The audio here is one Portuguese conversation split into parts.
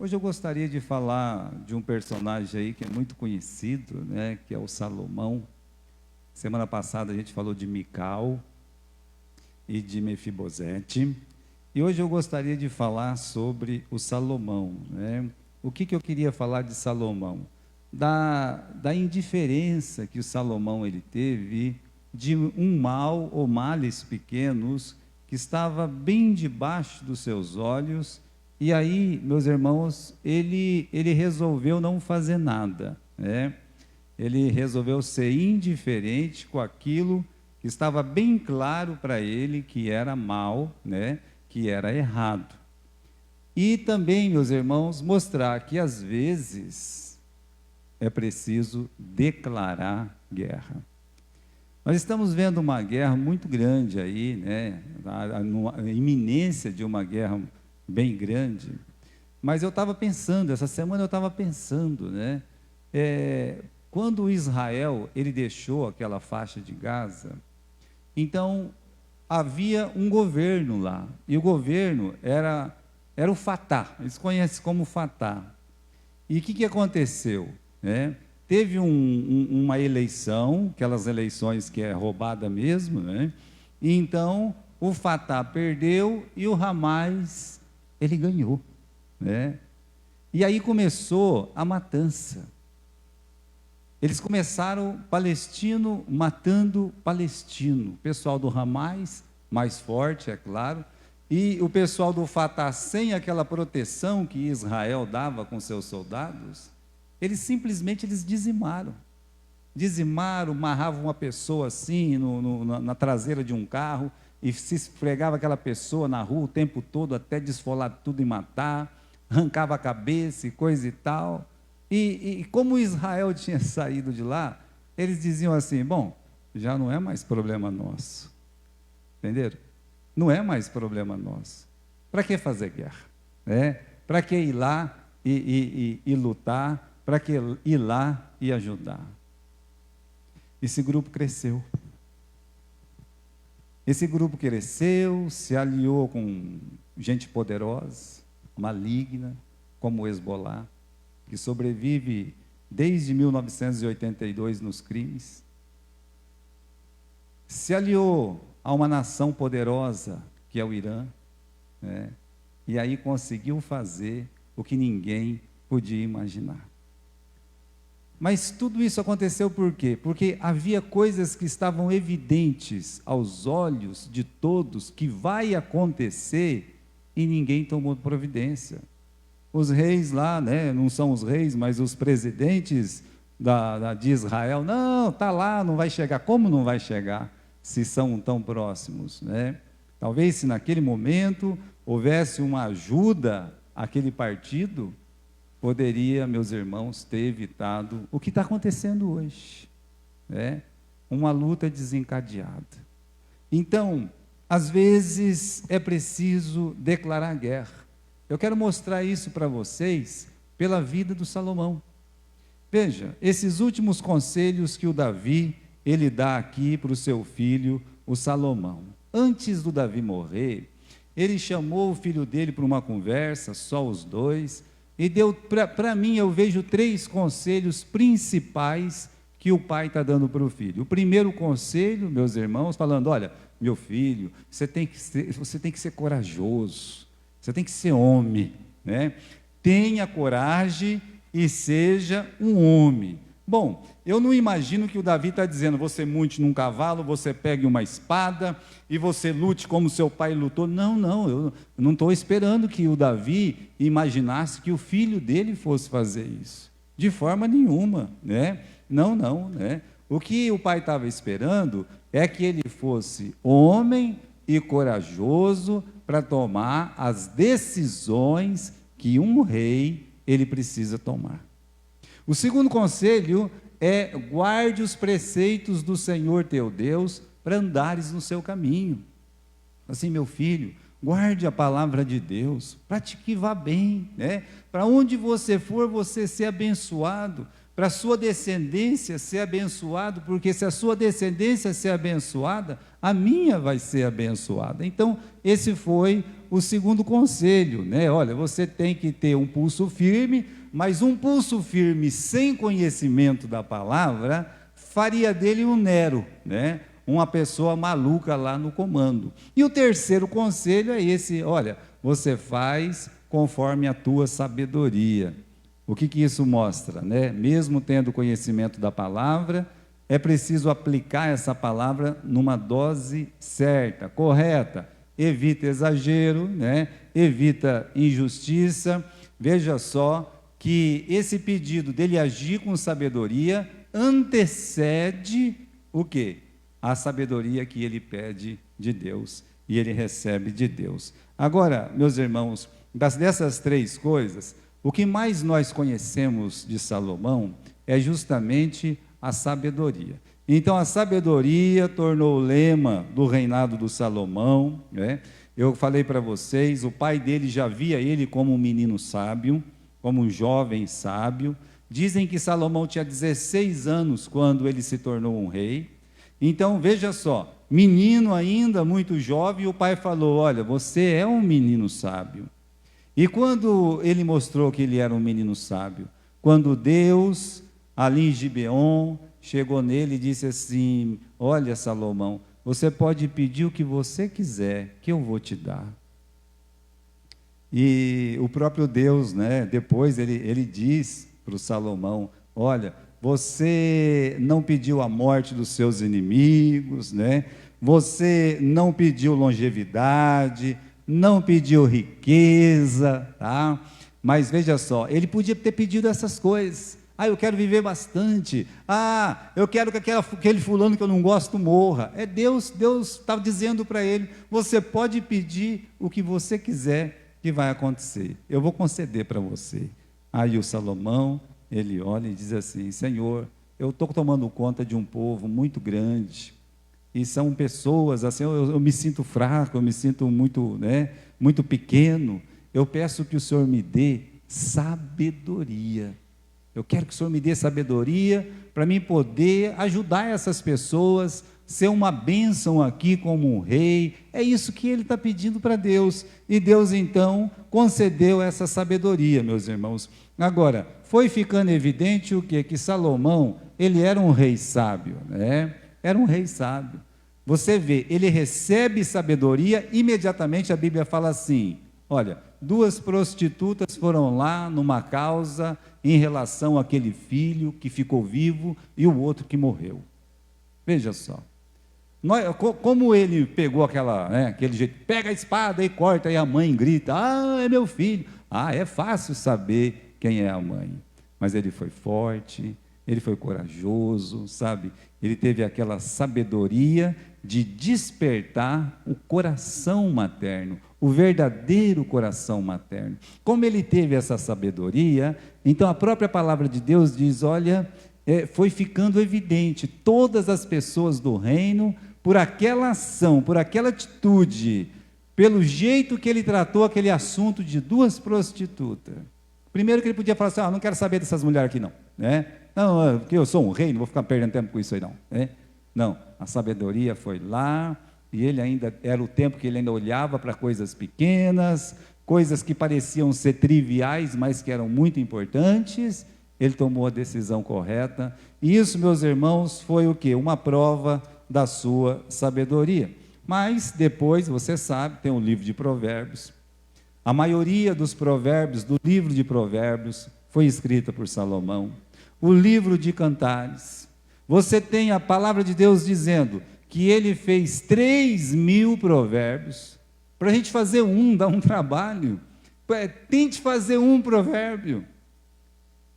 Hoje eu gostaria de falar de um personagem aí que é muito conhecido, né, que é o Salomão. Semana passada a gente falou de Mical e de Mefibosete. E hoje eu gostaria de falar sobre o Salomão, né? O que eu queria falar de Salomão? Da indiferença que o Salomão ele teve de um mal ou males pequenos que estava bem debaixo dos seus olhos. E aí, meus irmãos, ele resolveu não fazer nada, né? Ele resolveu ser indiferente com aquilo que estava bem claro para ele que era mal, né? Que era errado. E também, meus irmãos, mostrar que às vezes é preciso declarar guerra. Nós estamos vendo uma guerra muito grande aí, né? A iminência de uma guerra bem grande. Mas eu estava pensando, essa semana eu estava pensando, né? Quando Israel ele deixou aquela faixa de Gaza, então havia um governo lá, e o governo era o Fatah, eles conhecem como Fatah. E o que aconteceu, né? Teve uma eleição, aquelas eleições que é roubada mesmo, né? E então o Fatah perdeu e o Hamas ele ganhou, né? E aí começou a matança. Eles começaram palestino matando palestino. O pessoal do Hamas, mais forte, é claro, e o pessoal do Fatah, sem aquela proteção que Israel dava com seus soldados, eles simplesmente dizimaram. Dizimaram, amarravam uma pessoa assim na traseira de um carro e se esfregava aquela pessoa na rua o tempo todo até desfolar tudo e matar, arrancava a cabeça e coisa e tal. E como Israel tinha saído de lá, eles diziam assim: bom, já não é mais problema nosso. Entenderam? Não é mais problema nosso. Para que fazer guerra? Para que ir lá e lutar? Para que ir lá e ajudar? Esse grupo cresceu. Esse grupo cresceu, se aliou com gente poderosa, maligna, como o Hezbollah, que sobrevive desde 1982 nos crimes. Se aliou a uma nação poderosa, que é o Irã, né? E aí conseguiu fazer o que ninguém podia imaginar. Mas tudo isso aconteceu por quê? Porque havia coisas que estavam evidentes aos olhos de todos que vai acontecer e ninguém tomou providência. Os reis lá, né, não são os reis, mas os presidentes de Israel, não, está lá, não vai chegar. Como não vai chegar se são tão próximos, né? Talvez se naquele momento houvesse uma ajuda àquele partido, poderia, meus irmãos, ter evitado o que está acontecendo hoje, né? Uma luta desencadeada. Então, às vezes é preciso declarar guerra. Eu quero mostrar isso para vocês pela vida do Salomão. Veja, esses últimos conselhos que o Davi, ele dá aqui para o seu filho, o Salomão. Antes do Davi morrer, ele chamou o filho dele para uma conversa, só os dois, e deu, para mim, eu vejo 3 conselhos principais que o pai está dando para o filho. O primeiro conselho, meus irmãos, falando: olha, meu filho, você tem que ser corajoso, você tem que ser homem, né? Tenha coragem e seja um homem. Bom, eu não imagino que o Davi está dizendo: você monte num cavalo, você pegue uma espada e você lute como seu pai lutou. Não, eu não estou esperando que o Davi imaginasse que o filho dele fosse fazer isso. De forma nenhuma, né? Não, né? O que o pai estava esperando é que ele fosse homem e corajoso para tomar as decisões que um rei ele precisa tomar. O segundo conselho é: guarde os preceitos do Senhor teu Deus para andares no seu caminho. Assim, meu filho, guarde a palavra de Deus, para que vá bem, né? Para onde você for, você ser abençoado, para a sua descendência ser abençoado, porque se a sua descendência ser abençoada, a minha vai ser abençoada. Então, esse foi o segundo conselho, né? Olha, você tem que ter um pulso firme, mas um pulso firme sem conhecimento da palavra faria dele um Nero, né? Uma pessoa maluca lá no comando. E o terceiro conselho é esse: olha, você faz conforme a tua sabedoria. O que isso mostra, né? Mesmo tendo conhecimento da palavra, é preciso aplicar essa palavra numa dose certa, correta. Evita exagero, né? Evita injustiça. Veja só que esse pedido dele agir com sabedoria antecede o quê? A sabedoria que ele pede de Deus e ele recebe de Deus. Agora, meus irmãos, dessas três coisas, o que mais nós conhecemos de Salomão é justamente a sabedoria. Então, a sabedoria tornou o lema do reinado do Salomão, né? Eu falei para vocês, o pai dele já via ele como um menino sábio, como um jovem sábio. Dizem que Salomão tinha 16 anos quando ele se tornou um rei. Então, veja só, menino ainda, muito jovem, o pai falou: olha, você é um menino sábio. E quando ele mostrou que ele era um menino sábio, quando Deus, ali em Gibeon, chegou nele e disse assim: olha, Salomão, você pode pedir o que você quiser, que eu vou te dar. E o próprio Deus, né, depois ele diz para o Salomão: olha, você não pediu a morte dos seus inimigos, né? Você não pediu longevidade, não pediu riqueza, tá? Mas veja só, ele podia ter pedido essas coisas. Ah, eu quero viver bastante. Ah, eu quero que aquele fulano que eu não gosto morra. É Deus está dizendo para ele: você pode pedir o que você quiser, que vai acontecer. Eu vou conceder para você. Aí o Salomão, ele olha e diz assim: Senhor, eu estou tomando conta de um povo muito grande, e são pessoas, assim, eu me sinto fraco, eu me sinto muito, né, muito pequeno. Eu peço que o Senhor me dê sabedoria. Eu quero que o Senhor me dê sabedoria para mim poder ajudar essas pessoas, ser uma bênção aqui como um rei. É isso que ele está pedindo para Deus. E Deus então concedeu essa sabedoria, meus irmãos. Agora, foi ficando evidente o quê? Que Salomão, ele era um rei sábio, né? Era um rei sábio. Você vê, ele recebe sabedoria, imediatamente a Bíblia fala assim: olha, 2 prostitutas foram lá numa causa em relação àquele filho que ficou vivo e o outro que morreu. Veja só. Como ele pegou aquele jeito, pega a espada e corta, e a mãe grita: ah, é meu filho. Ah, é fácil saber quem é a mãe. Mas ele foi forte, ele foi corajoso, sabe? Ele teve aquela sabedoria de despertar o coração materno, o verdadeiro coração materno. Como ele teve essa sabedoria, então a própria palavra de Deus diz: olha, foi ficando evidente, todas as pessoas do reino, por aquela ação, por aquela atitude, pelo jeito que ele tratou aquele assunto de 2 prostitutas. Primeiro que ele podia falar assim: não quero saber dessas mulheres aqui não, né? Não, porque eu sou um rei, não vou ficar perdendo tempo com isso aí não, né? Não, a sabedoria foi lá, e ele ainda, era o tempo que ele ainda olhava para coisas pequenas, coisas que pareciam ser triviais, mas que eram muito importantes. Ele tomou a decisão correta, e isso, meus irmãos, foi o quê? Uma prova da sua sabedoria. Mas depois, você sabe, tem o livro de Provérbios. A maioria dos provérbios, do livro de Provérbios, foi escrita por Salomão. O livro de Cantares, você tem a palavra de Deus dizendo que ele fez 3.000 provérbios. Para a gente fazer dá um trabalho. Tente fazer um provérbio.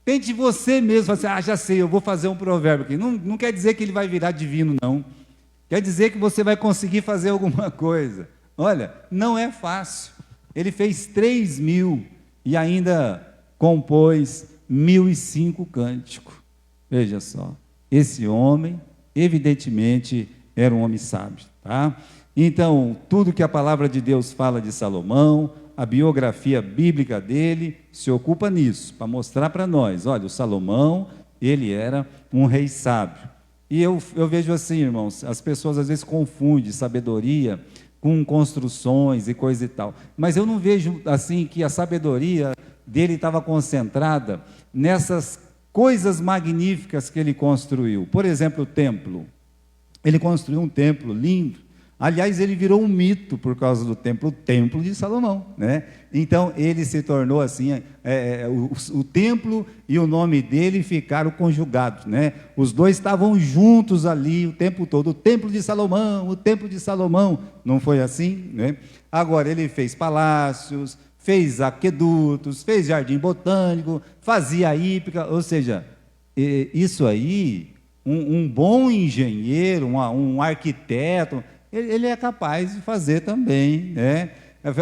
Tente você mesmo, assim: já sei, eu vou fazer um provérbio aqui. Não quer dizer que ele vai virar divino, não. Quer dizer que você vai conseguir fazer alguma coisa. Olha, não é fácil. Ele fez 3.000 e ainda compôs 1.005 cânticos. Veja só, esse homem, evidentemente, era um homem sábio, tá? Então, tudo que a palavra de Deus fala de Salomão, a biografia bíblica dele, se ocupa nisso, para mostrar para nós: olha, o Salomão, ele era um rei sábio. E eu vejo assim, irmãos, as pessoas às vezes confundem sabedoria com construções e coisa e tal. Mas eu não vejo assim que a sabedoria dele estava concentrada nessas coisas magníficas que ele construiu. Por exemplo, o templo. Ele construiu um templo lindo. Aliás, ele virou um mito por causa do templo, o Templo de Salomão, né? Então, ele se tornou assim, o templo e o nome dele ficaram conjugados, né? Os dois estavam juntos ali o tempo todo, o Templo de Salomão, o Templo de Salomão, não foi assim, né? Agora, ele fez palácios, fez aquedutos, fez jardim botânico, fazia hípica, ou seja, isso aí, um bom engenheiro, um arquiteto, ele é capaz de fazer também, né?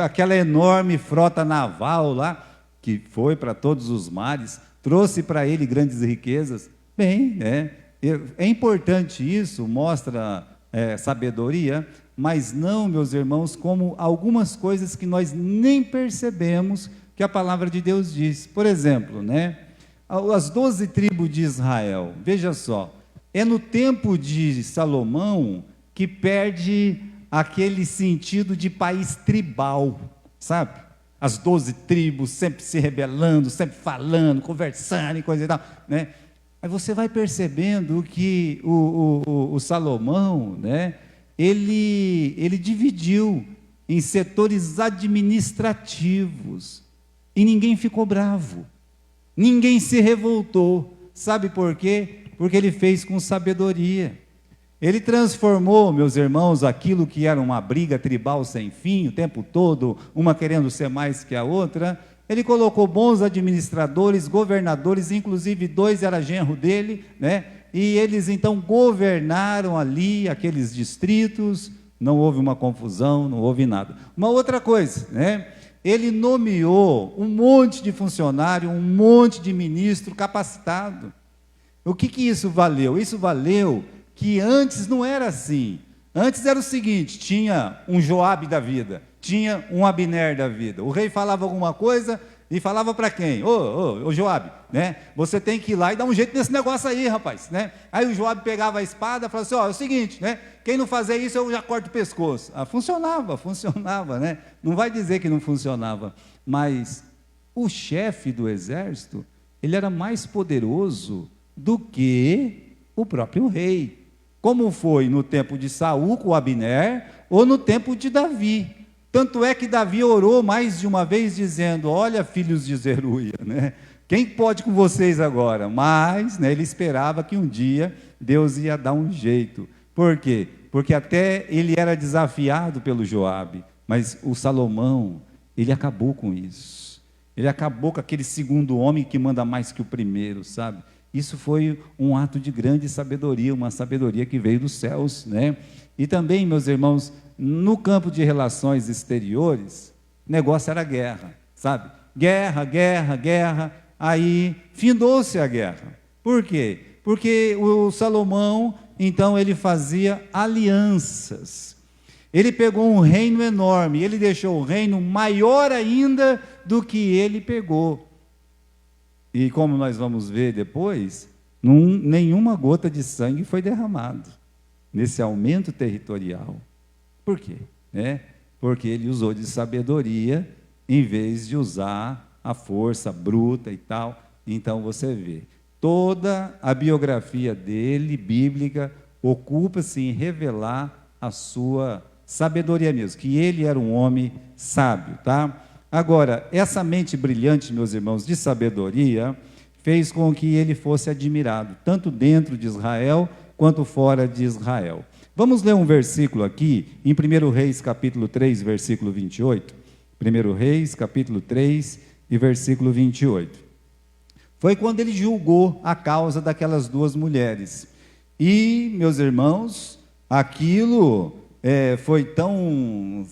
Aquela enorme frota naval lá, que foi para todos os mares, trouxe para ele grandes riquezas. Bem, é importante isso, mostra sabedoria, mas não, meus irmãos, como algumas coisas que nós nem percebemos que a palavra de Deus diz. Por exemplo, né? As 12 tribos de Israel, veja só, é no tempo de Salomão que perde aquele sentido de país tribal, sabe? As 12 tribos sempre se rebelando, sempre falando, conversando e coisa e tal, né? Aí você vai percebendo que o Salomão, né? Ele dividiu em setores administrativos e ninguém ficou bravo, ninguém se revoltou. Sabe por quê? Porque ele fez com sabedoria. Ele transformou, meus irmãos, aquilo que era uma briga tribal sem fim, o tempo todo, uma querendo ser mais que a outra. Ele colocou bons administradores, governadores, inclusive 2 era genro dele, né? E eles então governaram ali aqueles distritos, não houve uma confusão, não houve nada. Uma outra coisa, né? Ele nomeou um monte de funcionário, um monte de ministro capacitado. O que isso valeu? Isso valeu que antes não era assim. Antes era o seguinte, tinha um Joabe da vida, tinha um Abner da vida. O rei falava alguma coisa e falava para quem? Ô Joabe, né? Você tem que ir lá e dar um jeito nesse negócio aí, rapaz, né? Aí o Joabe pegava a espada e falava assim, é o seguinte, né? Quem não fazer isso eu já corto o pescoço. Funcionava, né? Não vai dizer que não funcionava, mas o chefe do exército, ele era mais poderoso do que o próprio rei. Como foi no tempo de Saul com Abner, ou no tempo de Davi. Tanto é que Davi orou mais de uma vez dizendo, olha filhos de Zeruia, né? Quem pode com vocês agora? Mas, né, ele esperava que um dia Deus ia dar um jeito. Por quê? Porque até ele era desafiado pelo Joabe, mas o Salomão, ele acabou com isso. Ele acabou com aquele segundo homem que manda mais que o primeiro, sabe? Isso foi um ato de grande sabedoria, uma sabedoria que veio dos céus, né? E também, meus irmãos, no campo de relações exteriores, o negócio era guerra, sabe? Guerra, aí findou-se a guerra. Por quê? Porque o Salomão, então, ele fazia alianças. Ele pegou um reino enorme, ele deixou o reino maior ainda do que ele pegou. E como nós vamos ver depois, nenhuma gota de sangue foi derramado nesse aumento territorial. Por quê? Porque ele usou de sabedoria em vez de usar a força bruta e tal. Então você vê, toda a biografia dele, bíblica, ocupa-se em revelar a sua sabedoria mesmo, que ele era um homem sábio, tá? Agora, essa mente brilhante, meus irmãos, de sabedoria, fez com que ele fosse admirado, tanto dentro de Israel, quanto fora de Israel. Vamos ler um versículo aqui, em 1 Reis, capítulo 3, versículo 28. 1 Reis, capítulo 3, e versículo 28. Foi quando ele julgou a causa daquelas 2 mulheres. E, meus irmãos, aquilo foi tão,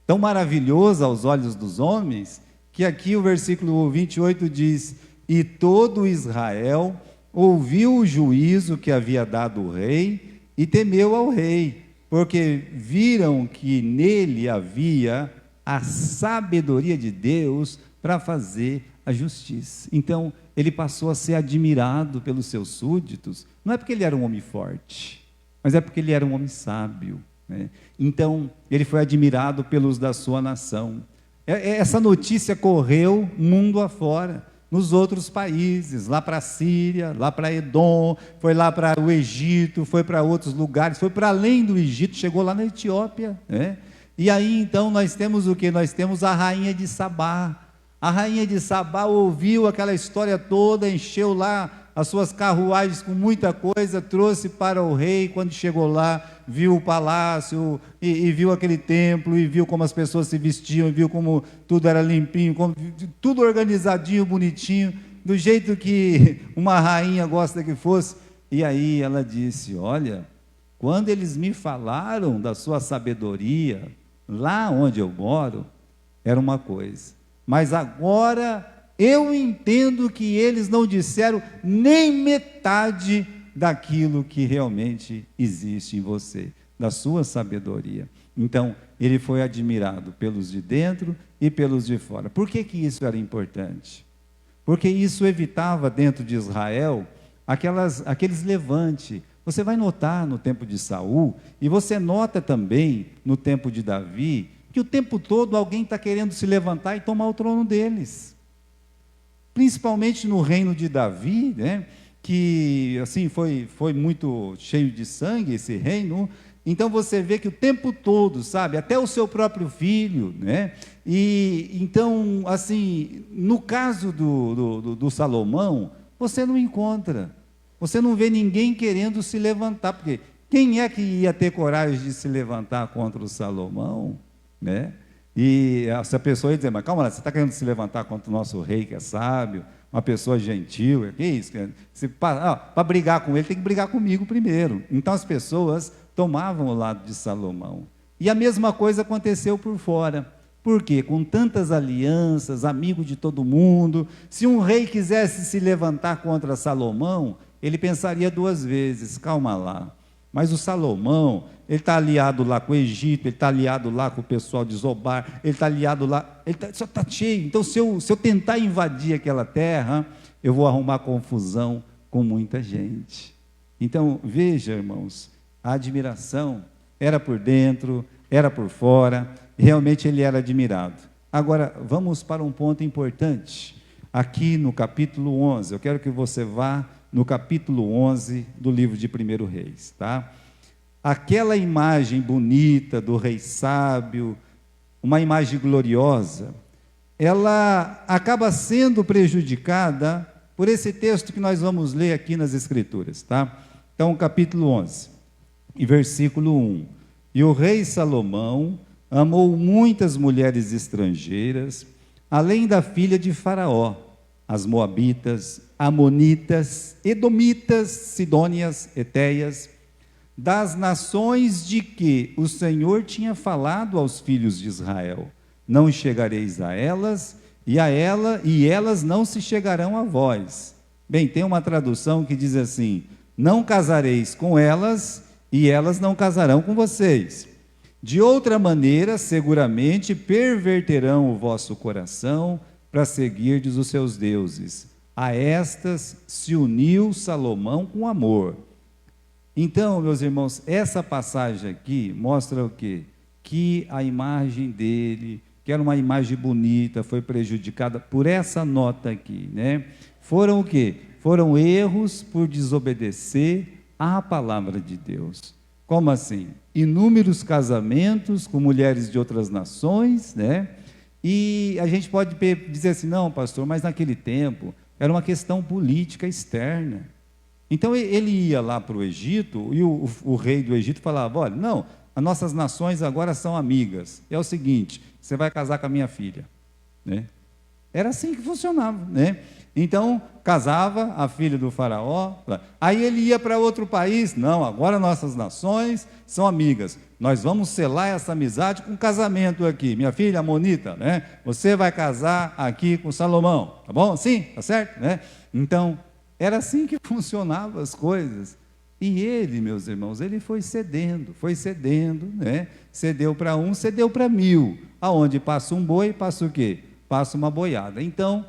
tão maravilhoso aos olhos dos homens, que aqui o versículo 28 diz, e todo Israel ouviu o juízo que havia dado o rei, e temeu ao rei, porque viram que nele havia a sabedoria de Deus para fazer a justiça. Então, ele passou a ser admirado pelos seus súditos, não é porque ele era um homem forte, mas é porque ele era um homem sábio, né? Então, ele foi admirado pelos da sua nação. Essa notícia correu mundo afora, nos outros países, lá para a Síria, lá para Edom, foi lá para o Egito, foi para outros lugares, foi para além do Egito, chegou lá na Etiópia, né? E aí então nós temos o que? Nós temos a rainha de Sabá. A rainha de Sabá ouviu aquela história toda, encheu lá as suas carruagens com muita coisa, trouxe para o rei. Quando chegou lá, viu o palácio, e viu aquele templo, e viu como as pessoas se vestiam, e viu como tudo era limpinho, tudo organizadinho, bonitinho, do jeito que uma rainha gosta que fosse. E aí ela disse: olha, quando eles me falaram da sua sabedoria, lá onde eu moro, era uma coisa, mas agora eu entendo que eles não disseram nem metade daquilo que realmente existe em você, da sua sabedoria. Então, ele foi admirado pelos de dentro e pelos de fora. Por que que isso era importante? Porque isso evitava dentro de Israel aqueles levantes. Você vai notar no tempo de Saul, e você nota também no tempo de Davi, que o tempo todo alguém está querendo se levantar e tomar o trono deles. Principalmente no reino de Davi, né, que assim foi muito cheio de sangue esse reino. Então você vê que o tempo todo, sabe, até o seu próprio filho, né? E então, assim, no caso do Salomão, você não encontra, você não vê ninguém querendo se levantar, porque quem é que ia ter coragem de se levantar contra o Salomão, né? E essa pessoa ia dizer: mas calma lá, você está querendo se levantar contra o nosso rei que é sábio, uma pessoa gentil, que isso? Para brigar com ele, tem que brigar comigo primeiro. Então as pessoas tomavam o lado de Salomão. E a mesma coisa aconteceu por fora. Por quê? Com tantas alianças, amigo de todo mundo, se um rei quisesse se levantar contra Salomão, ele pensaria duas vezes: calma lá, mas o Salomão, ele está aliado lá com o Egito, ele está aliado lá com o pessoal de Zobar, ele está aliado lá, ele só está cheio. Então, se eu tentar invadir aquela terra, eu vou arrumar confusão com muita gente. Então, veja, irmãos, a admiração era por dentro, era por fora, realmente ele era admirado. Agora, vamos para um ponto importante, aqui no capítulo 11, eu quero que você vá no capítulo 11 do livro de 1 Reis, tá? Aquela imagem bonita do rei sábio, uma imagem gloriosa, ela acaba sendo prejudicada por esse texto que nós vamos ler aqui nas Escrituras, tá? Então, capítulo 11, e versículo 1. E o rei Salomão amou muitas mulheres estrangeiras, além da filha de Faraó, as moabitas, amonitas, edomitas, sidônias, etéias, das nações de que o Senhor tinha falado aos filhos de Israel: não chegareis a elas, e elas não se chegarão a vós. Bem, tem uma tradução que diz assim: não casareis com elas, e elas não casarão com vocês. De outra maneira, seguramente perverterão o vosso coração para seguirdes os seus deuses. A estas se uniu Salomão com amor. Então, meus irmãos, essa passagem aqui mostra o quê? Que a imagem dele, que era uma imagem bonita, foi prejudicada por essa nota aqui, né? Foram o quê? Foram erros por desobedecer à palavra de Deus. Como assim? Inúmeros casamentos com mulheres de outras nações, né? E a gente pode dizer assim: não, pastor, mas naquele tempo era uma questão política externa. Então ele ia lá para o Egito, e o rei do Egito falava: olha, não, as nossas nações agora são amigas. É o seguinte, você vai casar com a minha filha, né? Era assim que funcionava, né? Então, casava a filha do faraó, aí ele ia para outro país: não, agora nossas nações são amigas, nós vamos selar essa amizade com casamento aqui, minha filha amonita, né? Você vai casar aqui com Salomão, tá bom? Sim, tá certo, né? Então, era assim que funcionavam as coisas. E ele, meus irmãos, ele foi cedendo, né? Cedeu para um, cedeu para 1000. Aonde passa um boi, passa o quê? Passa uma boiada. Então,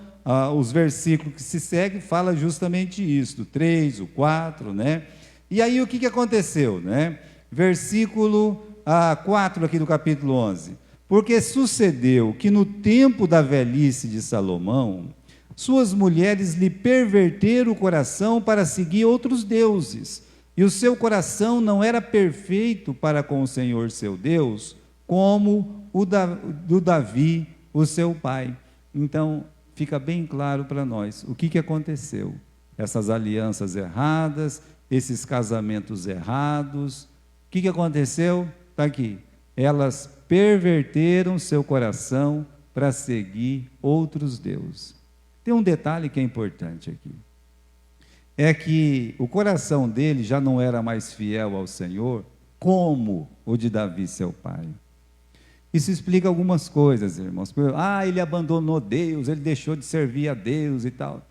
os versículos que se seguem falam justamente isso, 3, o 4, né? E aí o que aconteceu, né? Versículo 4 aqui do capítulo 11. Porque sucedeu que no tempo da velhice de Salomão, suas mulheres lhe perverteram o coração para seguir outros deuses, e o seu coração não era perfeito para com o Senhor seu Deus, como o do Davi, o seu pai. Então, fica bem claro para nós o que aconteceu. Essas alianças erradas, esses casamentos errados, o que aconteceu? Está aqui. Elas perverteram seu coração para seguir outros deuses. Tem um detalhe que é importante aqui. É que o coração dele já não era mais fiel ao Senhor, como o de Davi, seu pai. Isso explica algumas coisas, irmãos. Ele abandonou Deus, ele deixou de servir a Deus e tal.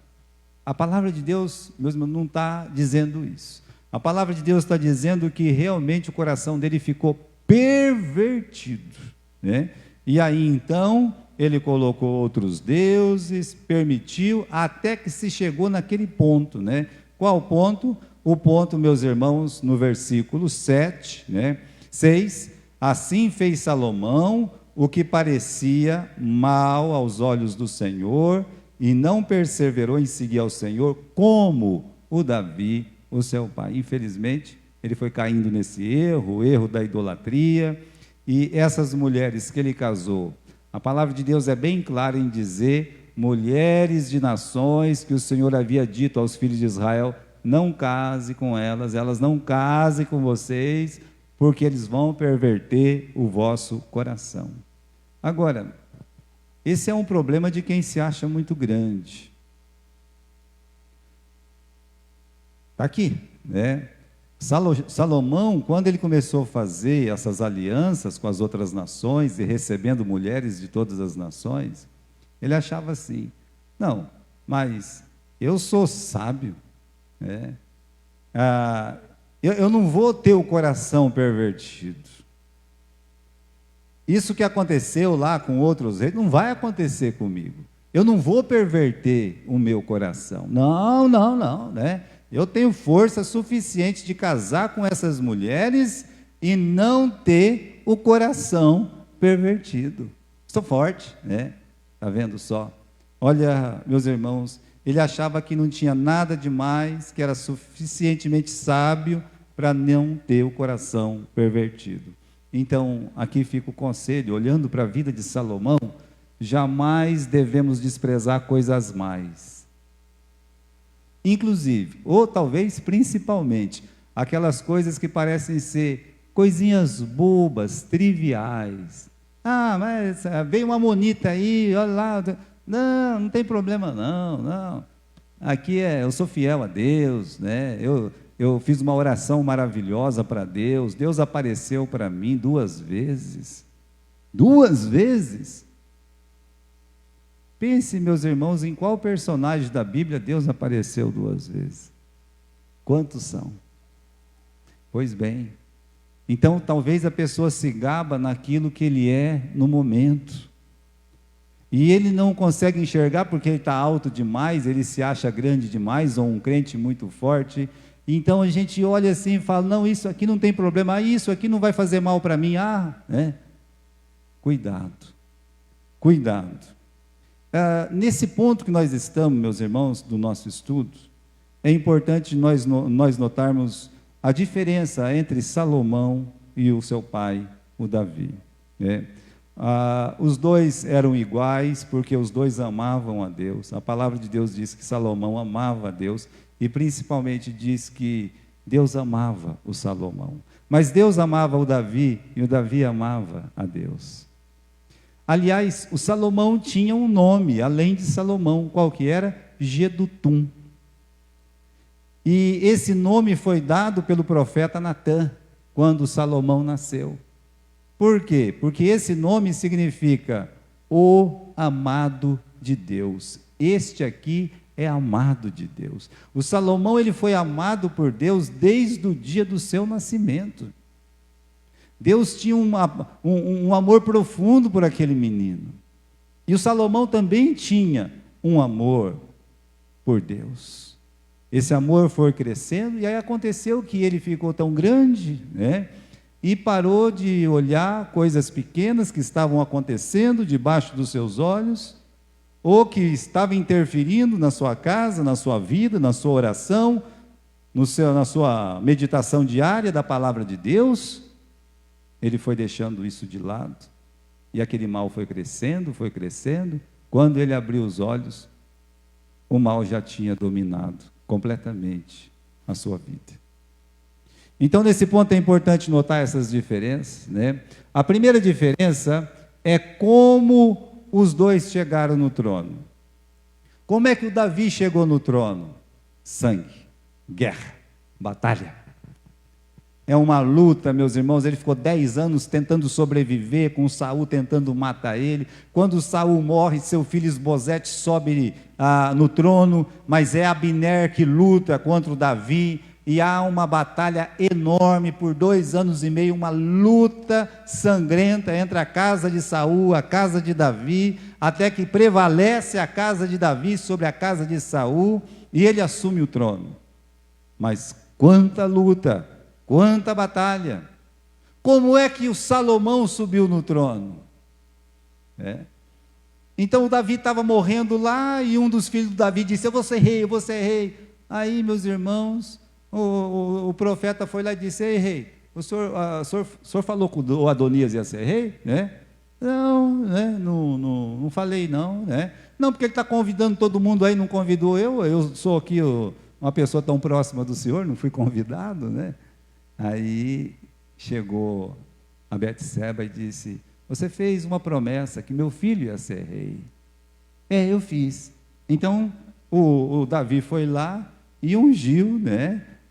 A palavra de Deus mesmo não está dizendo isso. A palavra de Deus está dizendo que realmente o coração dele ficou pervertido, né? E aí então ele colocou outros deuses, permitiu, até que se chegou naquele ponto, né? Qual ponto? O ponto, meus irmãos, no versículo 7, né? 6, assim fez Salomão o que parecia mal aos olhos do Senhor, e não perseverou em seguir ao Senhor, como o Davi, o seu pai. Infelizmente, ele foi caindo nesse erro, o erro da idolatria, e essas mulheres que ele casou, a palavra de Deus é bem clara em dizer, mulheres de nações que o Senhor havia dito aos filhos de Israel, não case com elas, elas não casem com vocês, porque eles vão perverter o vosso coração. Agora, esse é um problema de quem se acha muito grande. Está aqui, né? Salomão, quando ele começou a fazer essas alianças com as outras nações e recebendo mulheres de todas as nações, ele achava assim, não, mas eu sou sábio, né? Eu não vou ter o coração pervertido. Isso que aconteceu lá com outros reis, não vai acontecer comigo. Eu não vou perverter o meu coração. Não, né? Eu tenho força suficiente de casar com essas mulheres e não ter o coração pervertido. Estou forte, né? Está vendo só? Olha, meus irmãos, ele achava que não tinha nada demais, que era suficientemente sábio para não ter o coração pervertido. Então, aqui fica o conselho, olhando para a vida de Salomão, jamais devemos desprezar coisas mais. Inclusive, ou talvez principalmente, aquelas coisas que parecem ser coisinhas bobas, triviais. Mas veio uma monita aí, olha lá. Não tem problema não. Aqui eu sou fiel a Deus, né? Eu fiz uma oração maravilhosa para Deus, Deus apareceu para mim 2 vezes. 2 vezes? Pense, meus irmãos, em qual personagem da Bíblia Deus apareceu 2 vezes. Quantos são? Pois bem, então talvez a pessoa se gaba naquilo que ele é no momento. E ele não consegue enxergar porque ele está alto demais, ele se acha grande demais, ou um crente muito forte. Então a gente olha assim e fala, não, isso aqui não tem problema, isso aqui não vai fazer mal para mim, né? Cuidado. Nesse ponto que nós estamos, meus irmãos, do nosso estudo, é importante nós notarmos a diferença entre Salomão e o seu pai, o Davi, né? Os dois eram iguais, porque os dois amavam a Deus. A palavra de Deus diz que Salomão amava a Deus, e principalmente diz que Deus amava o Salomão. Mas Deus amava o Davi, e o Davi amava a Deus. Aliás, o Salomão tinha um nome, além de Salomão, qual que era? Jedutum. E esse nome foi dado pelo profeta Natã, quando Salomão nasceu. Por quê? Porque esse nome significa o amado de Deus. Este aqui é amado de Deus. O Salomão, ele foi amado por Deus desde o dia do seu nascimento. Deus tinha um amor profundo por aquele menino. E o Salomão também tinha um amor por Deus. Esse amor foi crescendo, e aí aconteceu que ele ficou tão grande, né? e parou de olhar coisas pequenas que estavam acontecendo debaixo dos seus olhos, ou que estavam interferindo na sua casa, na sua vida, na sua oração, na sua meditação diária da palavra de Deus. Ele foi deixando isso de lado, e aquele mal foi crescendo, foi crescendo. Quando ele abriu os olhos, o mal já tinha dominado completamente a sua vida. Então, nesse ponto é importante notar essas diferenças, né? A primeira diferença é como os dois chegaram no trono. Como é que o Davi chegou no trono? Sangue, guerra, batalha. É uma luta, meus irmãos. Ele ficou 10 anos tentando sobreviver, com Saul tentando matar ele. Quando Saul morre, seu filho Esbozete sobe no trono, mas é Abner que luta contra o Davi, e há uma batalha enorme por 2 anos e meio, uma luta sangrenta entre a casa de Saul, a casa de Davi, até que prevalece a casa de Davi sobre a casa de Saul, e ele assume o trono. Mas quanta luta, quanta batalha! Como é que o Salomão subiu no trono? Então o Davi estava morrendo lá, e um dos filhos do Davi disse: eu vou ser rei, eu vou ser rei. Aí, meus irmãos, o profeta foi lá e disse: ei, rei, o senhor falou que o Adonias ia ser rei? Não, não falei não. Não, porque ele está convidando todo mundo aí, não convidou eu sou aqui uma pessoa tão próxima do senhor, não fui convidado, Aí chegou a Betseba e disse: você fez uma promessa que meu filho ia ser rei. Eu fiz. Então o Davi foi lá e ungiu,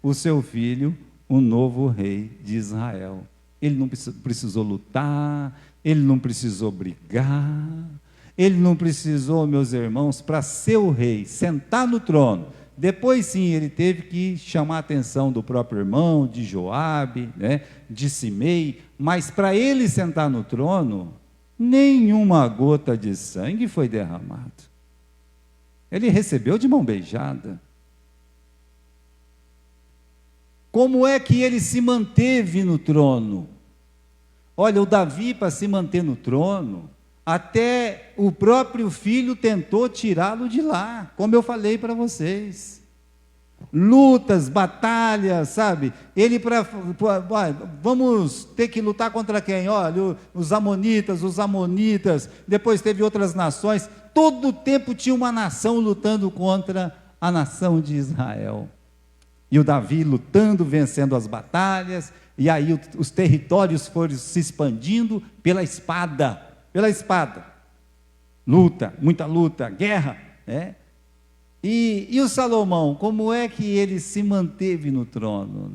o seu filho, o novo rei de Israel. Ele não precisou lutar, ele não precisou brigar, ele não precisou, meus irmãos, para ser o rei, sentar no trono. Depois sim, ele teve que chamar a atenção do próprio irmão, de Joabe, de Simei, mas para ele sentar no trono, nenhuma gota de sangue foi derramada. Ele recebeu de mão beijada. Como é que ele se manteve no trono? Olha, o Davi, para se manter no trono, até o próprio filho tentou tirá-lo de lá, como eu falei para vocês. Lutas, batalhas, sabe? Ele vamos ter que lutar contra quem? Olha, os amonitas, depois teve outras nações. Todo o tempo tinha uma nação lutando contra a nação de Israel. E o Davi lutando, vencendo as batalhas, e aí os territórios foram se expandindo pela espada. Luta, muita luta, guerra, E o Salomão, como é que ele se manteve no trono,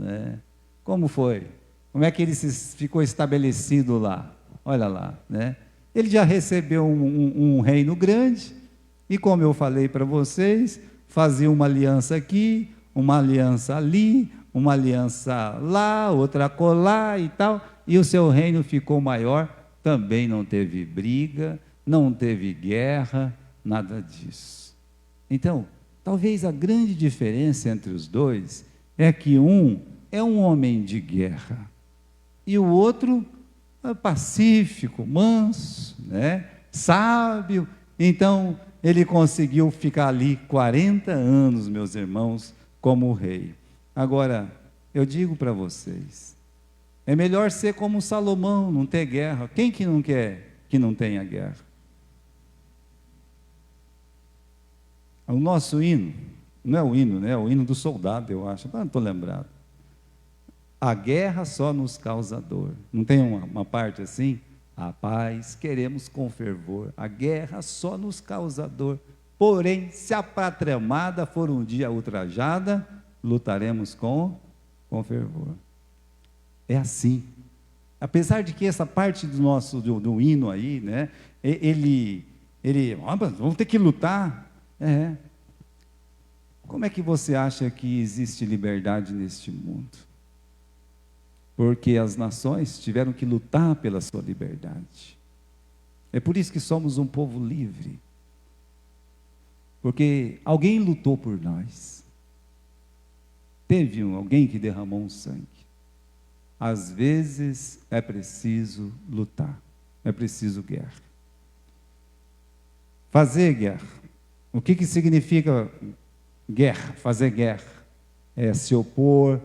Como foi? Como é que ele ficou estabelecido lá? Olha lá, Ele já recebeu um reino grande, e como eu falei para vocês, fazia uma aliança aqui, uma aliança ali, uma aliança lá, outra acolá e tal, e o seu reino ficou maior. Também não teve briga, não teve guerra, nada disso. Então, talvez a grande diferença entre os dois é que um é um homem de guerra, e o outro é pacífico, manso, sábio. Então, ele conseguiu ficar ali 40 anos, meus irmãos, como rei. Agora, eu digo para vocês, é melhor ser como Salomão, não ter guerra. Quem que não quer que não tenha guerra? O nosso hino, não é o hino, é o hino do soldado, eu acho, não estou lembrado. A guerra só nos causa dor. Não tem uma parte assim? A paz queremos com fervor, a guerra só nos causa dor. Porém, se a pátria amada for um dia ultrajada, lutaremos com fervor. É assim. Apesar de que essa parte do hino aí, vamos ter que lutar. Como é que você acha que existe liberdade neste mundo? Porque as nações tiveram que lutar pela sua liberdade. É por isso que somos um povo livre. Porque alguém lutou por nós. Teve alguém que derramou um sangue. às vezes é preciso lutar, é preciso guerra. Fazer guerra. O que significa guerra? Fazer guerra é se opor,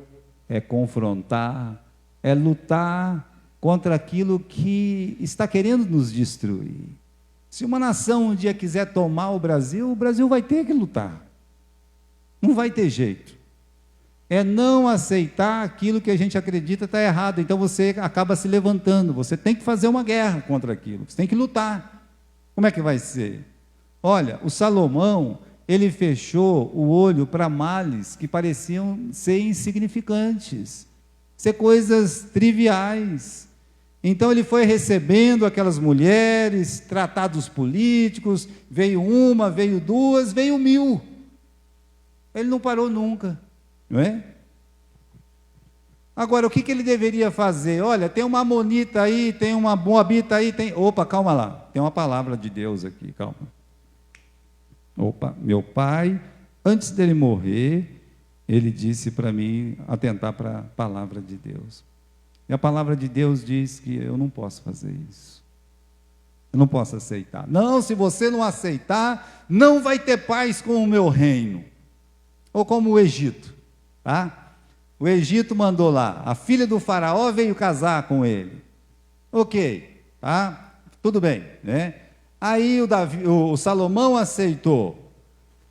é confrontar, é lutar contra aquilo que está querendo nos destruir. Se uma nação um dia quiser tomar o Brasil vai ter que lutar. Não vai ter jeito. É não aceitar aquilo que a gente acredita está errado. Então você acaba se levantando. Você tem que fazer uma guerra contra aquilo. Você tem que lutar. Como é que vai ser? Olha, o Salomão, ele fechou o olho para males que pareciam ser insignificantes, ser coisas triviais. Então ele foi recebendo aquelas mulheres, tratados políticos, veio uma, veio duas, veio 1000. Ele não parou nunca, não é? Agora, o que ele deveria fazer? Olha, tem uma amonita aí, tem uma moabita aí, tem... Opa, calma lá, tem uma palavra de Deus aqui, calma. Opa, meu pai, antes dele morrer, ele disse para mim atentar para a palavra de Deus. E a palavra de Deus diz que eu não posso fazer isso. Eu não posso aceitar. Não, se você não aceitar, não vai ter paz com o meu reino. Ou como o Egito, tá? O Egito mandou lá, a filha do faraó veio casar com ele. Ok, tá? Tudo bem, né? Aí o Salomão aceitou.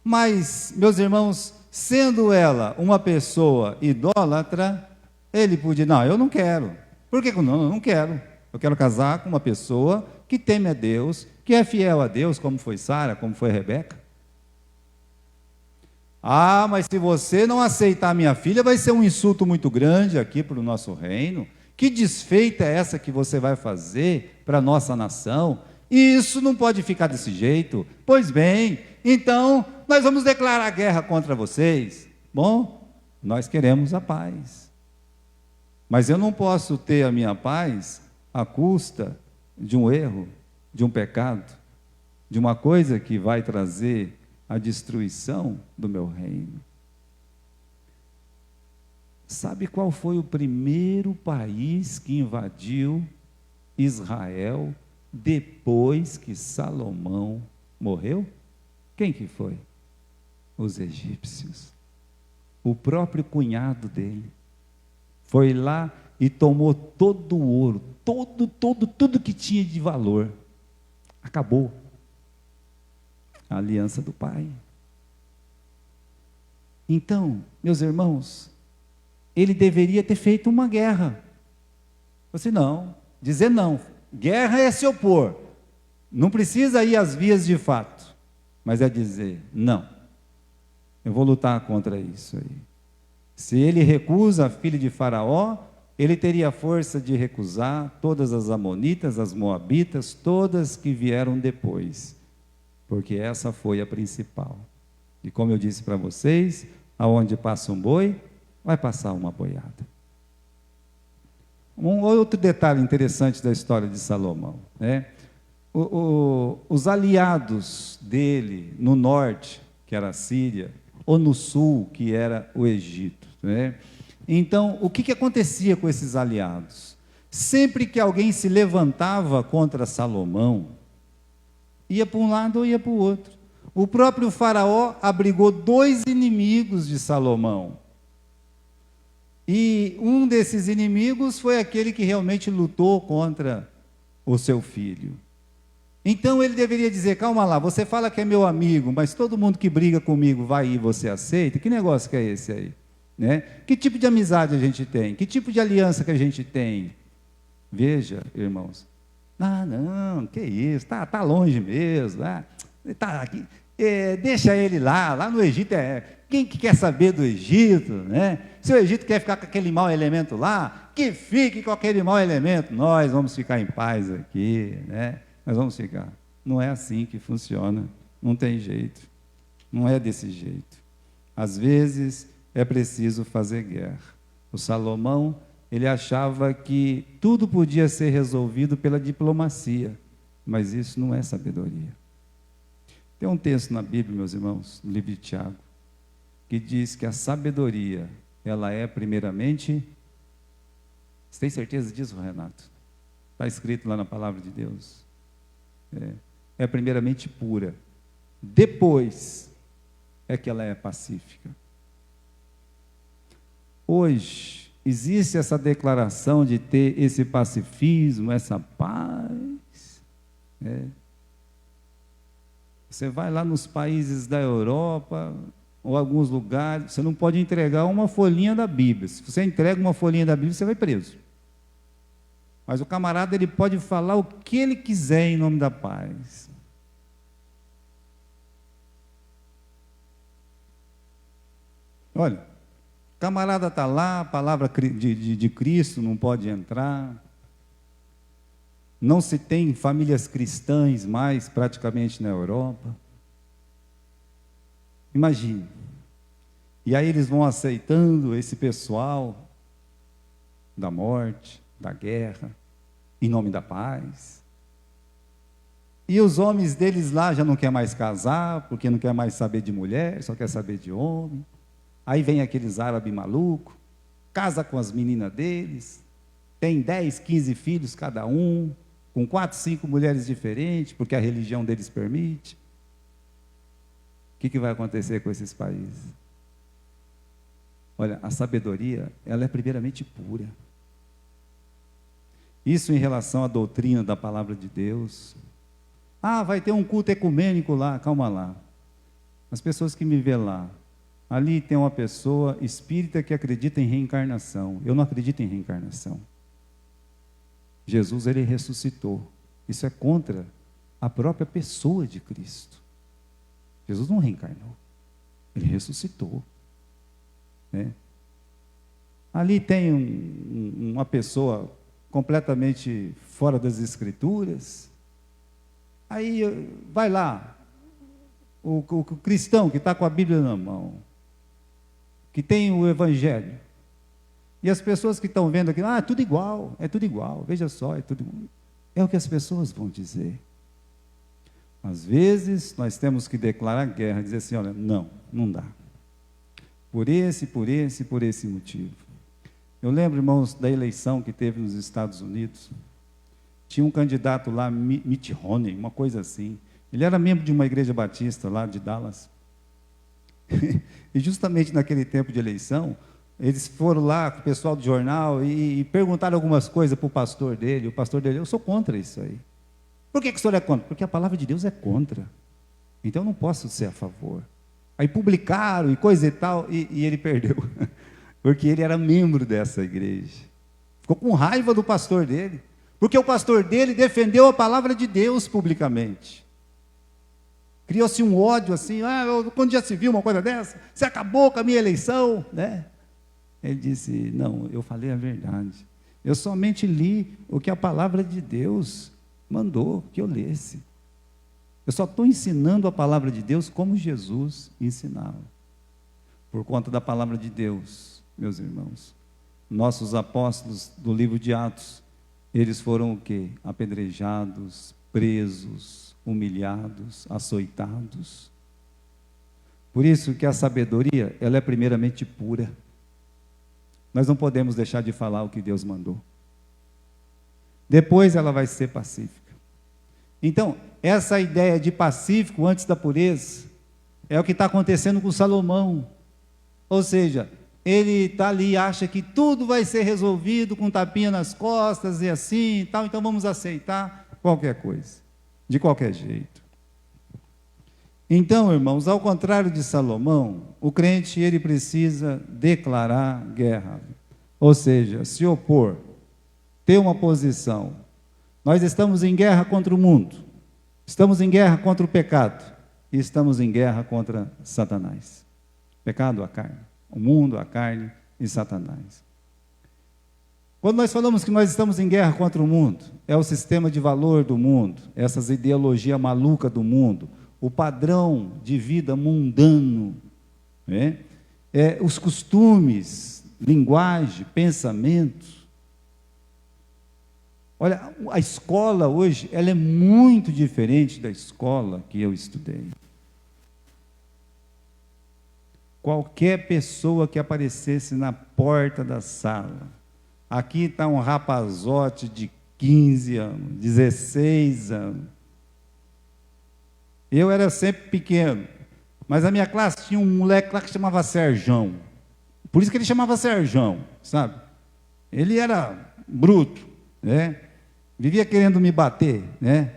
Mas, meus irmãos, sendo ela uma pessoa idólatra, ele podia, não, eu não quero. Por que não? Eu não quero. Eu quero casar com uma pessoa que teme a Deus, que é fiel a Deus, como foi Sara, como foi Rebeca. Ah, mas se você não aceitar minha filha, vai ser um insulto muito grande aqui para o nosso reino. Que desfeita é essa que você vai fazer para a nossa nação? Isso não pode ficar desse jeito. Pois bem, então nós vamos declarar guerra contra vocês. Bom, nós queremos a paz. Mas eu não posso ter a minha paz à custa de um erro, de um pecado, de uma coisa que vai trazer a destruição do meu reino. Sabe qual foi o primeiro país que invadiu Israel depois que Salomão morreu? Quem que foi? Os egípcios. O próprio cunhado dele foi lá e tomou todo o ouro, tudo que tinha de valor. Acabou. A aliança do pai. Então, meus irmãos, ele deveria ter feito uma guerra. Você não, dizer não. Guerra é se opor. Não precisa ir às vias de fato, mas é dizer, não, eu vou lutar contra isso aí. Se ele recusa a filha de Faraó, ele teria força de recusar todas as amonitas, as moabitas, todas que vieram depois, porque essa foi a principal. E como eu disse para vocês, aonde passa um boi, vai passar uma boiada. Um outro detalhe interessante da história de Salomão, né? Os aliados dele no norte, que era a Síria, ou no sul, que era o Egito, né? Então, o que acontecia com esses aliados? Sempre que alguém se levantava contra Salomão, ia para um lado ou ia para o outro. O próprio faraó abrigou 2 inimigos de Salomão. E um desses inimigos foi aquele que realmente lutou contra o seu filho. Então ele deveria dizer, calma lá, você fala que é meu amigo, mas todo mundo que briga comigo vai e você aceita? Que negócio que é esse aí? Né? Que tipo de amizade a gente tem? Que tipo de aliança que a gente tem? Veja, irmãos. Ah, não, que isso, tá longe mesmo. Tá aqui, deixa ele lá no Egito, quem que quer saber do Egito, né? Se o Egito quer ficar com aquele mau elemento lá, que fique com aquele mau elemento, nós vamos ficar em paz aqui, né? Nós vamos ficar. Não é assim que funciona, não tem jeito, não é desse jeito. Às vezes é preciso fazer guerra. O Salomão, ele achava que tudo podia ser resolvido pela diplomacia, mas isso não é sabedoria. Tem um texto na Bíblia, meus irmãos, no livro de Tiago, que diz que a sabedoria, ela é primeiramente Você tem certeza disso, Renato? Está escrito lá na palavra de Deus. É primeiramente pura. Depois é que ela é pacífica. Hoje, existe essa declaração de ter esse pacifismo, essa paz. Você vai lá nos países da Europa, ou alguns lugares, você não pode entregar uma folhinha da Bíblia. Se você entrega uma folhinha da Bíblia, você vai preso. Mas o camarada, ele pode falar o que ele quiser em nome da paz. Olha, o camarada está lá, a palavra de Cristo não pode entrar. Não se tem famílias cristãs mais, praticamente, na Europa. Imagine. E aí eles vão aceitando esse pessoal da morte, da guerra, em nome da paz. E os homens deles lá já não querem mais casar, porque não quer mais saber de mulher, só quer saber de homem. Aí vem aqueles árabes malucos, casa com as meninas deles, tem 10, 15 filhos cada um, com 4, 5 mulheres diferentes, porque a religião deles permite. O que vai acontecer com esses países? Olha, a sabedoria, ela é primeiramente pura. Isso em relação à doutrina da palavra de Deus. Ah, vai ter um culto ecumênico lá, calma lá. As pessoas que me vê lá, ali tem uma pessoa espírita que acredita em reencarnação. Eu não acredito em reencarnação. Jesus, ele ressuscitou. Isso é contra a própria pessoa de Cristo. Jesus não reencarnou. Ele ressuscitou. Ali tem uma pessoa completamente fora das Escrituras. Aí vai lá, o cristão que está com a Bíblia na mão, que tem o Evangelho, e as pessoas que estão vendo aqui, é tudo igual, veja só, é tudo igual. É o que as pessoas vão dizer. Às vezes, nós temos que declarar guerra, dizer assim, olha, não dá. Por esse motivo. Eu lembro, irmãos, da eleição que teve nos Estados Unidos. Tinha um candidato lá, Mitt Romney, uma coisa assim. Ele era membro de uma igreja batista lá de Dallas. E justamente naquele tempo de eleição, eles foram lá com o pessoal do jornal e perguntaram algumas coisas para o pastor dele. O pastor dele, eu sou contra isso aí. Por que o senhor é contra? Porque a palavra de Deus é contra. Então eu não posso ser a favor. Aí publicaram e coisa e tal, e ele perdeu. Porque ele era membro dessa igreja. Ficou com raiva do pastor dele. Porque o pastor dele defendeu a palavra de Deus publicamente. Criou-se um ódio assim, quando já se viu uma coisa dessa, você acabou com a minha eleição, né? Ele disse, não, eu falei a verdade. Eu somente li o que a palavra de Deus mandou que eu lesse. Eu só estou ensinando a palavra de Deus como Jesus ensinava. Por conta da palavra de Deus, meus irmãos, nossos apóstolos do livro de Atos, eles foram o quê? Apedrejados, presos, humilhados, açoitados. Por isso que a sabedoria, ela é primeiramente pura. Nós não podemos deixar de falar o que Deus mandou. Depois ela vai ser pacífica. Então, essa ideia de pacífico antes da pureza é o que está acontecendo com Salomão. Ou seja, ele está ali e acha que tudo vai ser resolvido com tapinha nas costas e assim e tal, então vamos aceitar qualquer coisa, de qualquer jeito. Então, irmãos, ao contrário de Salomão, o crente, ele precisa declarar guerra, ou seja, se opor, ter uma posição. Nós estamos em guerra contra o mundo, estamos em guerra contra o pecado, e estamos em guerra contra Satanás. Pecado, a carne, o mundo, a carne e Satanás. Quando nós falamos que nós estamos em guerra contra o mundo, é o sistema de valor do mundo, essas ideologias malucas do mundo, o padrão de vida mundano, né? Os costumes, linguagem, pensamentos. Olha, a escola hoje, ela é muito diferente da escola que eu estudei. Qualquer pessoa que aparecesse na porta da sala, Aqui está um rapazote de 15 anos, 16 anos. Eu era sempre pequeno, mas a minha classe tinha um moleque lá que chamava Serjão. Por isso que ele chamava Serjão, sabe? Ele era bruto, né? Vivia querendo me bater, né?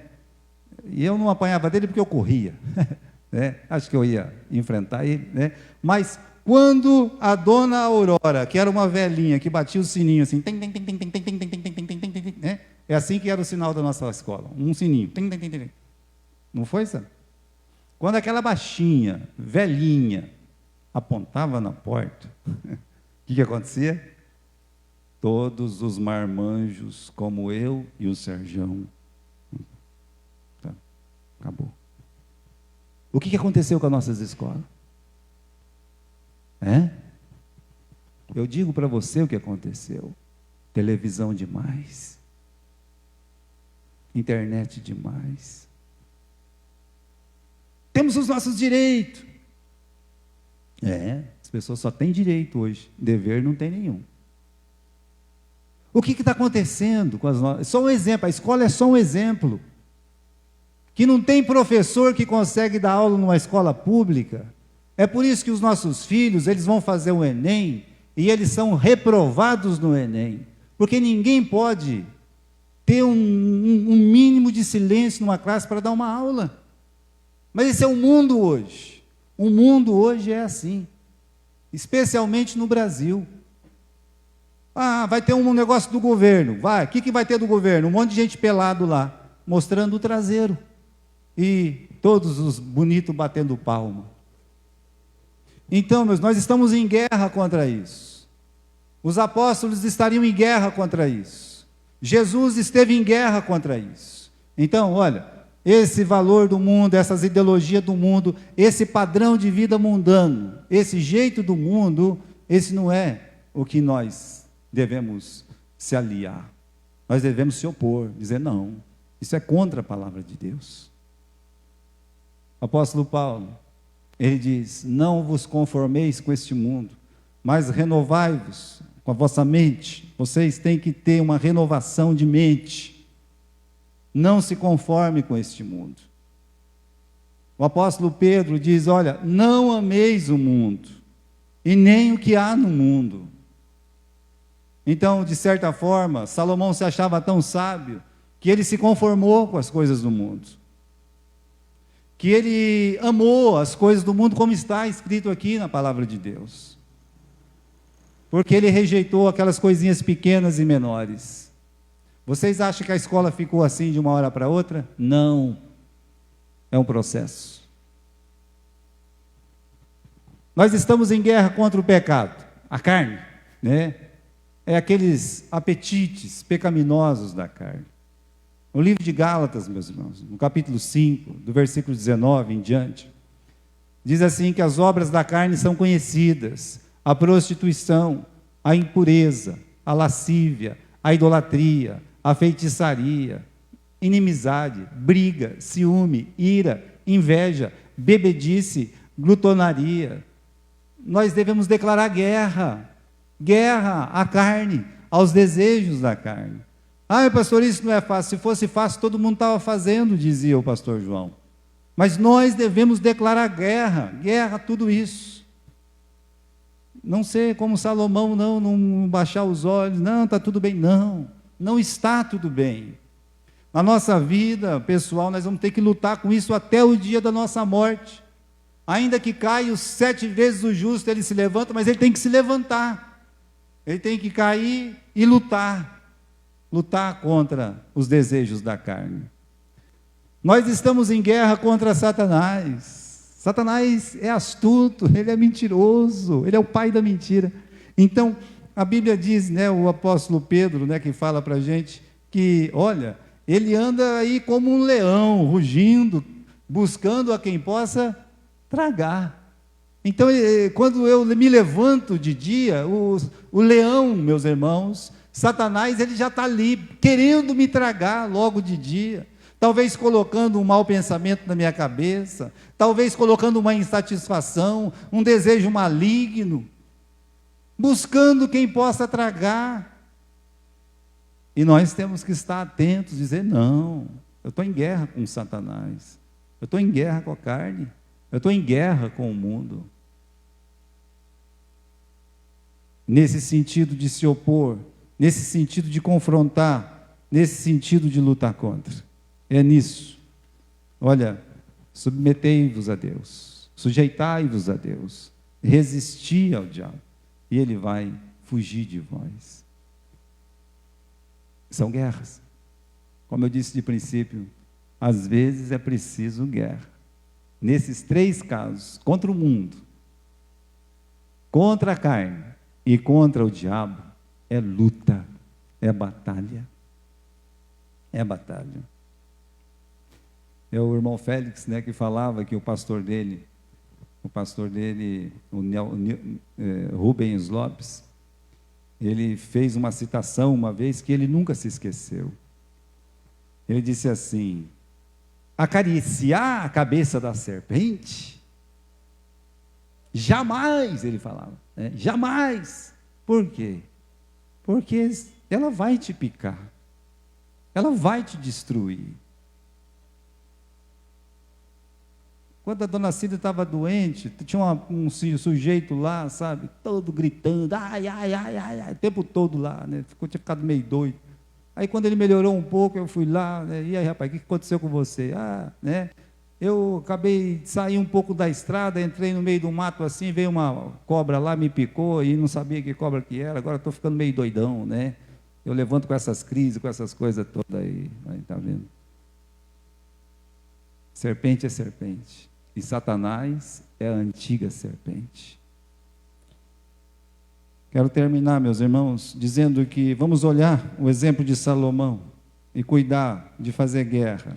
E eu não apanhava dele porque eu corria, né? Acho que eu ia enfrentar ele, né? Mas quando a dona Aurora, que era uma velhinha que batia o sininho assim, tem, né? É assim que era o sinal da nossa escola, um sininho, não foi, sabe? Quando aquela baixinha, velhinha, apontava na porta, o que acontecia? Todos os marmanjos, como eu e o Serjão, tá, acabou. O que aconteceu com as nossas escolas? Eu digo para você o que aconteceu. Televisão demais. Internet demais. Temos os nossos direitos. As pessoas só têm direito hoje. Dever não tem nenhum. O que está acontecendo com as nossas... Só um exemplo, a escola é só um exemplo. Que não tem professor que consegue dar aula numa escola pública. É por isso que os nossos filhos, eles vão fazer o Enem, e eles são reprovados no Enem. Porque ninguém pode ter um mínimo de silêncio numa classe para dar uma aula. Mas esse é o mundo hoje. O mundo hoje é assim. Especialmente no Brasil. Vai ter um negócio do governo. O que vai ter do governo? Um monte de gente pelado lá, mostrando o traseiro. E todos os bonitos batendo palma. Então, nós estamos em guerra contra isso. Os apóstolos estariam em guerra contra isso. Jesus esteve em guerra contra isso. Então, olha, esse valor do mundo, essas ideologias do mundo, esse padrão de vida mundano, esse jeito do mundo, esse não é o que nós devemos se aliar. Nós devemos se opor, dizer não, isso é contra a palavra de Deus. O apóstolo Paulo, ele diz, não vos conformeis com este mundo, mas renovai-vos com a vossa mente. Vocês têm que ter uma renovação de mente. Não se conforme com este mundo. O apóstolo Pedro diz, olha, não ameis o mundo, e nem o que há no mundo. Então, de certa forma, Salomão se achava tão sábio, que ele se conformou com as coisas do mundo. Que ele amou as coisas do mundo, como está escrito aqui na palavra de Deus. Porque ele rejeitou aquelas coisinhas pequenas e menores. Vocês acham que a escola ficou assim de uma hora para outra? Não. É um processo. Nós estamos em guerra contra o pecado. A carne, né? É aqueles apetites pecaminosos da carne. No livro de Gálatas, meus irmãos, no capítulo 5, do versículo 19 em diante, diz assim que as obras da carne são conhecidas: a prostituição, a impureza, a lascívia, a idolatria, a feitiçaria, inimizade, briga, ciúme, ira, inveja, bebedice, glutonaria. Nós devemos declarar guerra à carne, aos desejos da carne. Pastor, isso não é fácil. Se fosse fácil, todo mundo estava fazendo, dizia o pastor João. Mas nós devemos declarar guerra a tudo isso. Não ser como Salomão, não baixar os olhos, não, está tudo bem. Não está tudo bem. Na nossa vida pessoal, nós vamos ter que lutar com isso até o dia da nossa morte. Ainda que caia 7 vezes o justo, ele se levanta, mas ele tem que se levantar. Ele tem que cair e lutar contra os desejos da carne. Nós estamos em guerra contra Satanás. Satanás é astuto, ele é mentiroso, ele é o pai da mentira. Então, a Bíblia diz, né, o apóstolo Pedro, né, que fala para a gente, que, olha, ele anda aí como um leão, rugindo, buscando a quem possa tragar. Então, quando eu me levanto de dia, o leão, meus irmãos, Satanás, ele já está ali, querendo me tragar logo de dia, talvez colocando um mau pensamento na minha cabeça, talvez colocando uma insatisfação, um desejo maligno, buscando quem possa tragar. E nós temos que estar atentos, dizer, não, eu estou em guerra com Satanás, eu estou em guerra com a carne, eu estou em guerra com o mundo. Nesse sentido de se opor, nesse sentido de confrontar, nesse sentido de lutar contra. É nisso. Olha, submetei-vos a Deus, sujeitai-vos a Deus, resisti ao diabo, e ele vai fugir de vós. São guerras. Como eu disse de princípio, às vezes é preciso guerra. Nesses 3 casos, contra o mundo, contra a carne e contra o diabo, é luta, é batalha. É batalha. É o irmão Félix, né, que falava que o pastor dele, Rubens Lopes, ele fez uma citação uma vez que ele nunca se esqueceu. Ele disse assim: acariciar a cabeça da serpente, jamais, ele falava, né? Jamais. Por quê? Porque ela vai te picar, ela vai te destruir. Quando a dona Cida estava doente, tinha um sujeito lá, sabe, todo gritando, ai, ai, ai, ai, ai, o tempo todo lá, né? Tinha ficado meio doido. Aí quando ele melhorou um pouco, eu fui lá, né? E aí, rapaz, o que aconteceu com você? Ah, né? Eu acabei de sair um pouco da estrada, entrei no meio do mato assim, veio uma cobra lá, me picou e não sabia que cobra que era, agora estou ficando meio doidão, né? Eu levanto com essas crises, com essas coisas todas aí, tá vendo? Serpente é serpente. E Satanás é a antiga serpente. Quero terminar, meus irmãos, dizendo que vamos olhar o exemplo de Salomão e cuidar de fazer guerra.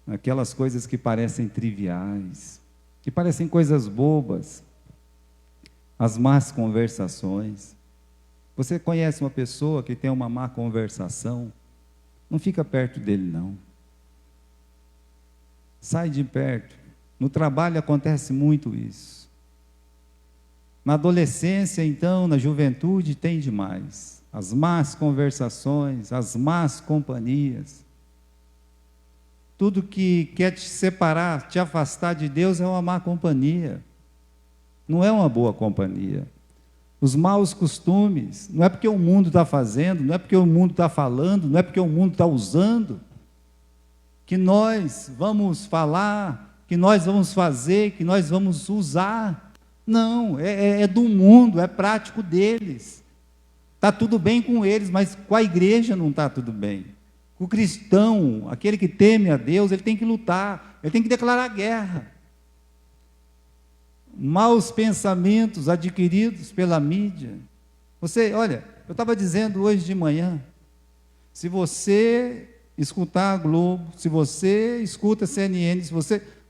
Aquelas coisas que parecem triviais, que parecem coisas bobas, as más conversações. Você conhece uma pessoa que tem uma má conversação? Não fica perto dele, não. Sai de perto. No trabalho acontece muito isso. Na adolescência, então, na juventude, tem demais. As más conversações, as más companhias. Tudo que quer te separar, te afastar de Deus é uma má companhia. Não é uma boa companhia. Os maus costumes, não é porque o mundo está fazendo, não é porque o mundo está falando, não é porque o mundo está usando, que nós vamos falar, que nós vamos fazer, que nós vamos usar. Não, é do mundo, é prático deles. Está tudo bem com eles, mas com a igreja não está tudo bem. O cristão, aquele que teme a Deus, ele tem que lutar, ele tem que declarar guerra. Maus pensamentos adquiridos pela mídia. Olha, eu estava dizendo hoje de manhã, se você escutar a Globo, se você escuta a CNN,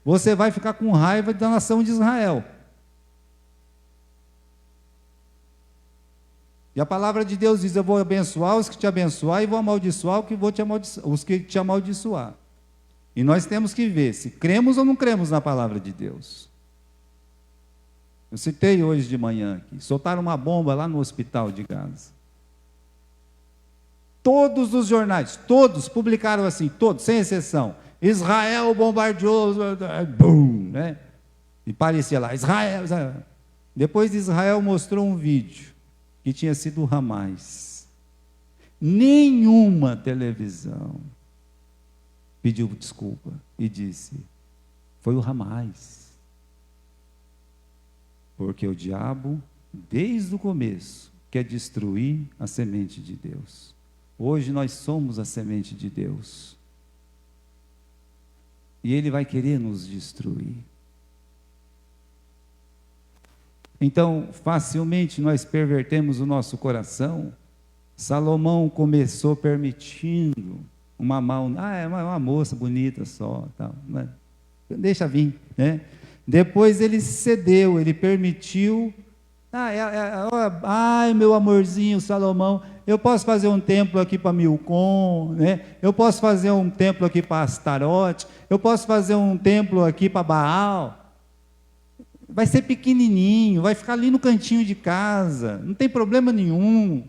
você vai ficar com raiva da nação de Israel. E a palavra de Deus diz: eu vou abençoar os que te abençoar e vou amaldiçoar os que te amaldiçoar. E nós temos que ver se cremos ou não cremos na palavra de Deus. Eu citei hoje de manhã aqui, soltaram uma bomba lá no hospital de Gaza. Todos os jornais, todos publicaram assim, todos, sem exceção. Israel bombardeou, bum, né? E parecia lá, Israel. Depois Israel mostrou um vídeo que tinha sido o Hamas. Nenhuma televisão pediu desculpa e disse: foi o Hamas. Porque o diabo, desde o começo, quer destruir a semente de Deus. Hoje nós somos a semente de Deus. E ele vai querer nos destruir. Então, facilmente nós pervertemos o nosso coração. Salomão começou permitindo uma mão, é uma moça bonita só, tal, né? Deixa vir, né? Depois ele cedeu, ele permitiu. Ai, meu amorzinho Salomão, eu posso fazer um templo aqui para Milcom, né? Eu posso fazer um templo aqui para Astarote, eu posso fazer um templo aqui para Baal. Vai ser pequenininho, vai ficar ali no cantinho de casa, não tem problema nenhum.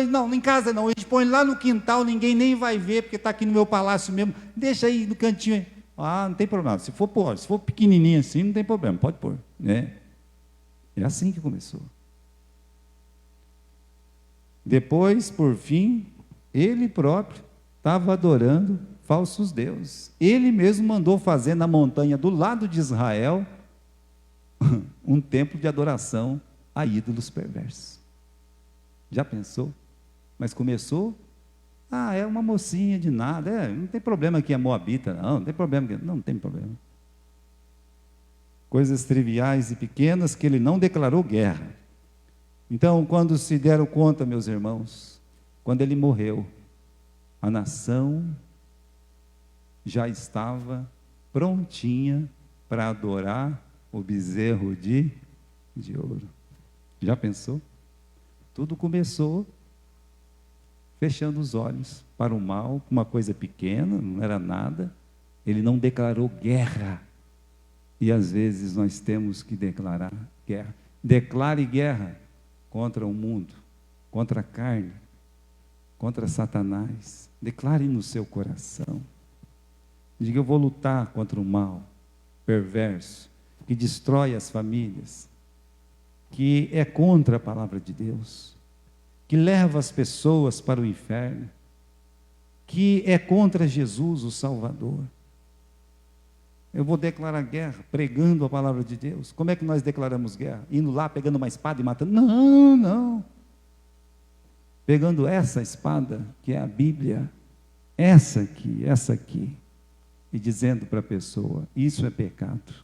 Não, em casa não, a gente põe lá no quintal, ninguém nem vai ver, porque está aqui no meu palácio mesmo, deixa aí no cantinho. Ah, não tem problema, se for pequenininho assim, não tem problema, pode pôr. É assim que começou. Depois, por fim, ele próprio estava adorando falsos deuses. Ele mesmo mandou fazer na montanha do lado de Israel um templo de adoração a ídolos perversos. Já pensou? Mas começou, é uma mocinha de nada, não tem problema que é moabita, não tem problema, não tem problema. Coisas triviais e pequenas que ele não declarou guerra. Então, quando se deram conta, meus irmãos, quando ele morreu, a nação já estava prontinha para adorar o bezerro de ouro. Já pensou? Tudo começou fechando os olhos para o mal, uma coisa pequena, não era nada. Ele não declarou guerra. E às vezes nós temos que declarar guerra. Declare guerra contra o mundo, contra a carne, contra Satanás. Declare no seu coração. Diga: eu vou lutar contra o mal perverso, que destrói as famílias, que é contra a palavra de Deus, que leva as pessoas para o inferno, que é contra Jesus, o Salvador. Eu vou declarar guerra, pregando a palavra de Deus. Como é que nós declaramos guerra? Indo lá, pegando uma espada e matando? Não, não. Pegando essa espada, que é a Bíblia, essa aqui, e dizendo para a pessoa: isso é pecado.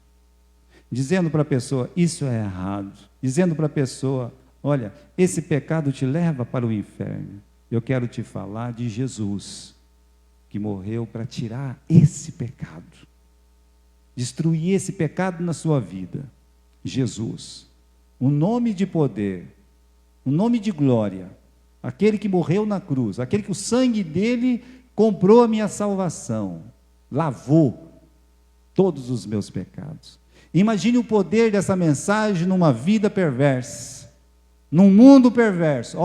Dizendo para a pessoa: isso é errado. Dizendo para a pessoa: olha, esse pecado te leva para o inferno. Eu quero te falar de Jesus, que morreu para tirar esse pecado, destruir esse pecado na sua vida. Jesus, um nome de poder, um nome de glória, aquele que morreu na cruz, aquele que o sangue dele comprou a minha salvação, lavou todos os meus pecados. Imagine o poder dessa mensagem numa vida perversa, num mundo perverso.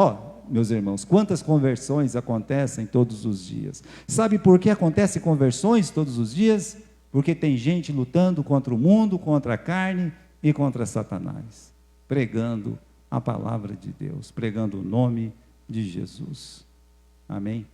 Meus irmãos, quantas conversões acontecem todos os dias? Sabe por que acontecem conversões todos os dias? Porque tem gente lutando contra o mundo, contra a carne e contra Satanás, pregando a palavra de Deus, pregando o nome de Jesus. Amém?